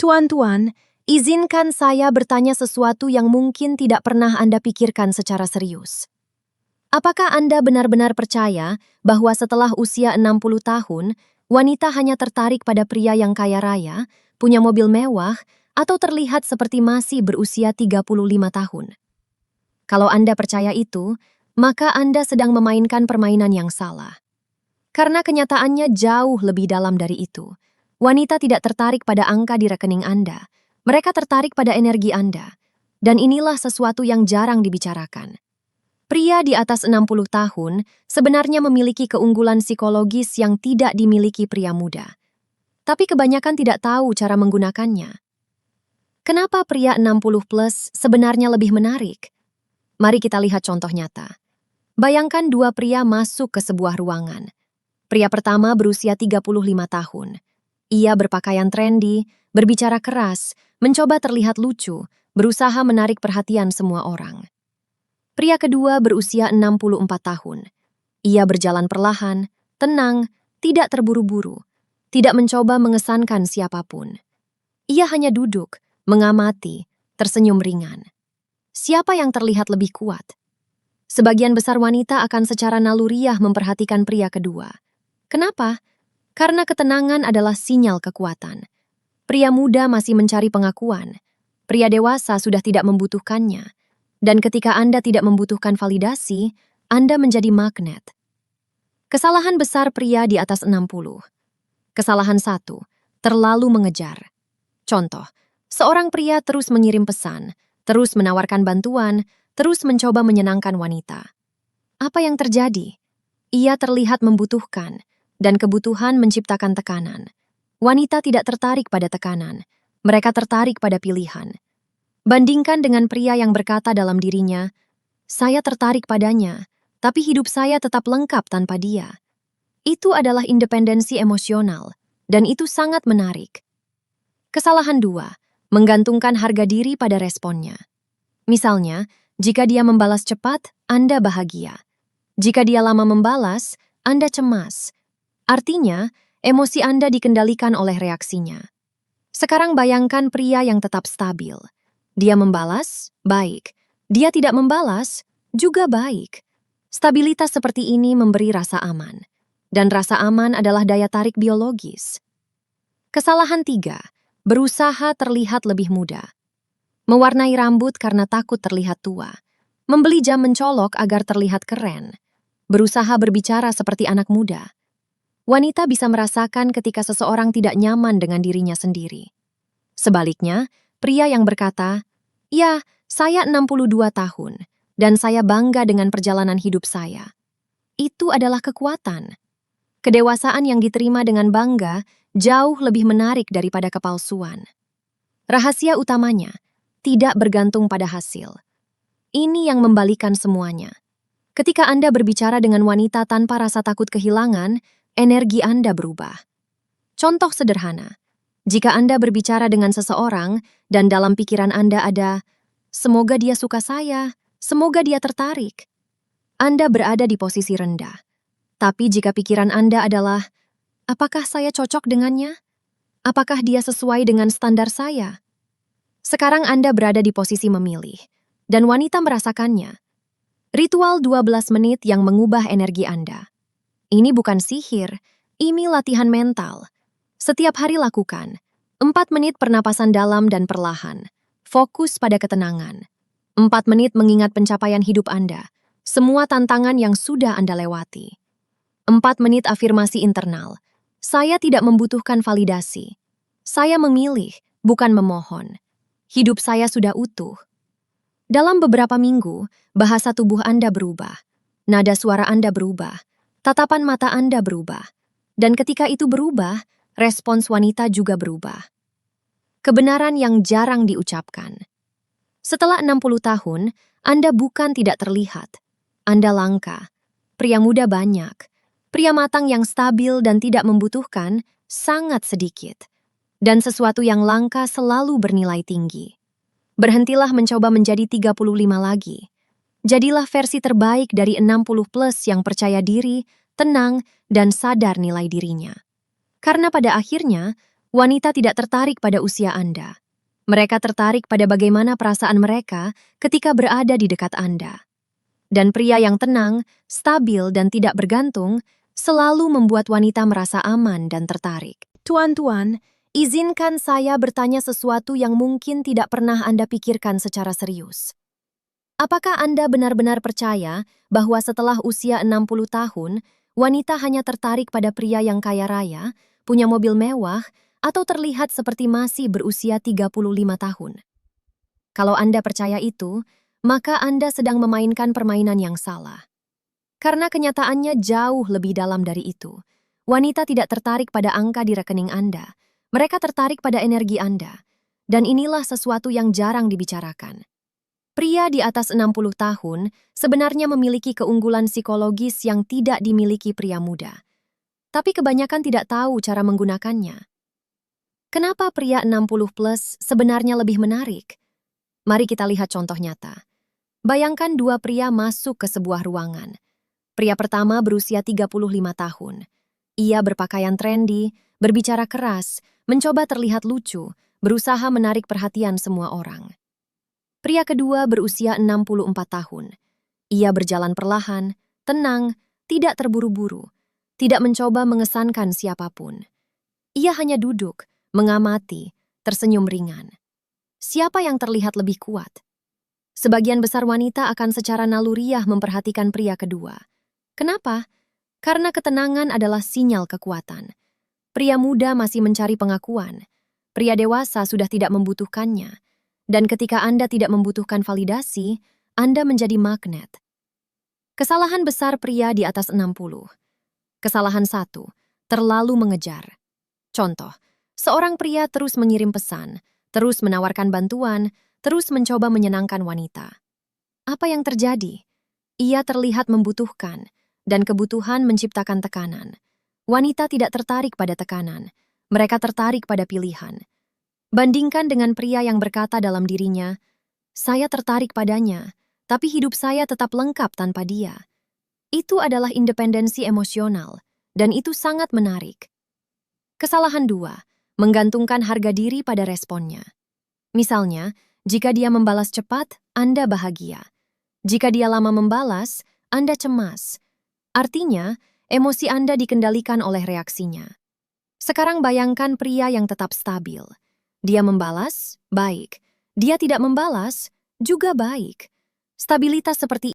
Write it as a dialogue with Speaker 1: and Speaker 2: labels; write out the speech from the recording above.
Speaker 1: Tuan-tuan, izinkan saya bertanya sesuatu yang mungkin tidak pernah Anda pikirkan secara serius. Apakah Anda benar-benar percaya bahwa setelah usia 60 tahun, wanita hanya tertarik pada pria yang kaya raya, punya mobil mewah, atau terlihat seperti masih berusia 35 tahun? Kalau Anda percaya itu, maka Anda sedang memainkan permainan yang salah. Karena kenyataannya jauh lebih dalam dari itu. Wanita tidak tertarik pada angka di rekening Anda. Mereka tertarik pada energi Anda. Dan inilah sesuatu yang jarang dibicarakan. Pria di atas 60 tahun sebenarnya memiliki keunggulan psikologis yang tidak dimiliki pria muda. Tapi kebanyakan tidak tahu cara menggunakannya. Kenapa pria 60 plus sebenarnya lebih menarik? Mari kita lihat contoh nyata. Bayangkan dua pria masuk ke sebuah ruangan. Pria pertama berusia 35 tahun. Ia berpakaian trendy, berbicara keras, mencoba terlihat lucu, berusaha menarik perhatian semua orang. Pria kedua berusia 64 tahun. Ia berjalan perlahan, tenang, tidak terburu-buru, tidak mencoba mengesankan siapapun. Ia hanya duduk, mengamati, tersenyum ringan. Siapa yang terlihat lebih kuat? Sebagian besar wanita akan secara naluriah memperhatikan pria kedua. Kenapa? Karena ketenangan adalah sinyal kekuatan. Pria muda masih mencari pengakuan. Pria dewasa sudah tidak membutuhkannya. Dan ketika Anda tidak membutuhkan validasi, Anda menjadi magnet. Kesalahan besar pria di atas 60. Kesalahan 1, terlalu mengejar. Contoh, seorang pria terus mengirim pesan, terus menawarkan bantuan, terus mencoba menyenangkan wanita. Apa yang terjadi? Ia terlihat membutuhkan, dan kebutuhan menciptakan tekanan. Wanita tidak tertarik pada tekanan, mereka tertarik pada pilihan. Bandingkan dengan pria yang berkata dalam dirinya, "Saya tertarik padanya, tapi hidup saya tetap lengkap tanpa dia." Itu adalah independensi emosional, dan itu sangat menarik. Kesalahan 2, menggantungkan harga diri pada responnya. Misalnya, jika dia membalas cepat, Anda bahagia. Jika dia lama membalas, Anda cemas. Artinya, emosi Anda dikendalikan oleh reaksinya. Sekarang bayangkan pria yang tetap stabil. Dia membalas, baik. Dia tidak membalas, juga baik. Stabilitas seperti ini memberi rasa aman. Dan rasa aman adalah daya tarik biologis. Kesalahan 3, berusaha terlihat lebih muda. Mewarnai rambut karena takut terlihat tua. Membeli jam mencolok agar terlihat keren. Berusaha berbicara seperti anak muda. Wanita bisa merasakan ketika seseorang tidak nyaman dengan dirinya sendiri. Sebaliknya, pria yang berkata, "Ya, saya 62 tahun, dan saya bangga dengan perjalanan hidup saya." Itu adalah kekuatan. Kedewasaan yang diterima dengan bangga jauh lebih menarik daripada kepalsuan. Rahasia utamanya, tidak bergantung pada hasil. Ini yang membalikan semuanya. Ketika Anda berbicara dengan wanita tanpa rasa takut kehilangan, energi Anda berubah. Contoh sederhana, jika Anda berbicara dengan seseorang dan dalam pikiran Anda ada, "Semoga dia suka saya, semoga dia tertarik." Anda berada di posisi rendah. Tapi jika pikiran Anda adalah, "Apakah saya cocok dengannya? Apakah dia sesuai dengan standar saya?" Sekarang Anda berada di posisi memilih, dan wanita merasakannya. Ritual 12 menit yang mengubah energi Anda. Ini bukan sihir, ini latihan mental. Setiap hari lakukan. 4 menit pernapasan dalam dan perlahan. Fokus pada ketenangan. 4 menit mengingat pencapaian hidup Anda. Semua tantangan yang sudah Anda lewati. 4 menit afirmasi internal. Saya tidak membutuhkan validasi. Saya memilih, bukan memohon. Hidup saya sudah utuh. Dalam beberapa minggu, bahasa tubuh Anda berubah. Nada suara Anda berubah. Tatapan mata Anda berubah. Dan ketika itu berubah, respons wanita juga berubah. Kebenaran yang jarang diucapkan. Setelah 60 tahun, Anda bukan tidak terlihat. Anda langka. Pria muda banyak. Pria matang yang stabil dan tidak membutuhkan, sangat sedikit. Dan sesuatu yang langka selalu bernilai tinggi. Berhentilah mencoba menjadi 35 lagi. Jadilah versi terbaik dari 60 plus yang percaya diri, tenang, dan sadar nilai dirinya. Karena pada akhirnya, Wanita tidak tertarik pada usia Anda. Mereka tertarik pada bagaimana perasaan mereka ketika berada di dekat Anda. Dan pria yang tenang, stabil, dan tidak bergantung selalu membuat wanita merasa aman dan tertarik. Tuan-tuan, izinkan saya bertanya sesuatu yang mungkin tidak pernah Anda pikirkan secara serius. Apakah Anda benar-benar percaya bahwa setelah usia 60 tahun, wanita hanya tertarik pada pria yang kaya raya, punya mobil mewah, atau terlihat seperti masih berusia 35 tahun? Kalau Anda percaya itu, maka Anda sedang memainkan permainan yang salah. Karena kenyataannya jauh lebih dalam dari itu. Wanita tidak tertarik pada angka di rekening Anda. Mereka tertarik pada energi Anda. Dan inilah sesuatu yang jarang dibicarakan. Pria di atas 60 tahun sebenarnya memiliki keunggulan psikologis yang tidak dimiliki pria muda. Tapi kebanyakan tidak tahu cara menggunakannya. Kenapa pria 60 plus sebenarnya lebih menarik? Mari kita lihat contoh nyata. Bayangkan dua pria masuk ke sebuah ruangan. Pria pertama berusia 35 tahun. Ia berpakaian trendy, berbicara keras, mencoba terlihat lucu, berusaha menarik perhatian semua orang. Pria kedua berusia 64 tahun. Ia berjalan perlahan, tenang, tidak terburu-buru, tidak mencoba mengesankan siapapun. Ia hanya duduk, mengamati, tersenyum ringan. Siapa yang terlihat lebih kuat? Sebagian besar wanita akan secara naluriah memperhatikan pria kedua. Kenapa? Karena ketenangan adalah sinyal kekuatan. Pria muda masih mencari pengakuan. Pria dewasa sudah tidak membutuhkannya. Dan ketika Anda tidak membutuhkan validasi, Anda menjadi magnet. Kesalahan besar pria di atas 60. Kesalahan 1, terlalu mengejar. Contoh, seorang pria terus mengirim pesan, terus menawarkan bantuan, terus mencoba menyenangkan wanita. Apa yang terjadi? Ia terlihat membutuhkan, dan kebutuhan menciptakan tekanan. Wanita tidak tertarik pada tekanan, mereka tertarik pada pilihan. Bandingkan dengan pria yang berkata dalam dirinya, "Saya tertarik padanya, tapi hidup saya tetap lengkap tanpa dia." Itu adalah independensi emosional, dan itu sangat menarik. Kesalahan 2, menggantungkan harga diri pada responnya. Misalnya, jika dia membalas cepat, Anda bahagia. Jika dia lama membalas, Anda cemas. Artinya, emosi Anda dikendalikan oleh reaksinya. Sekarang bayangkan pria yang tetap stabil. Dia membalas, baik. Dia tidak membalas, juga baik. Stabilitas seperti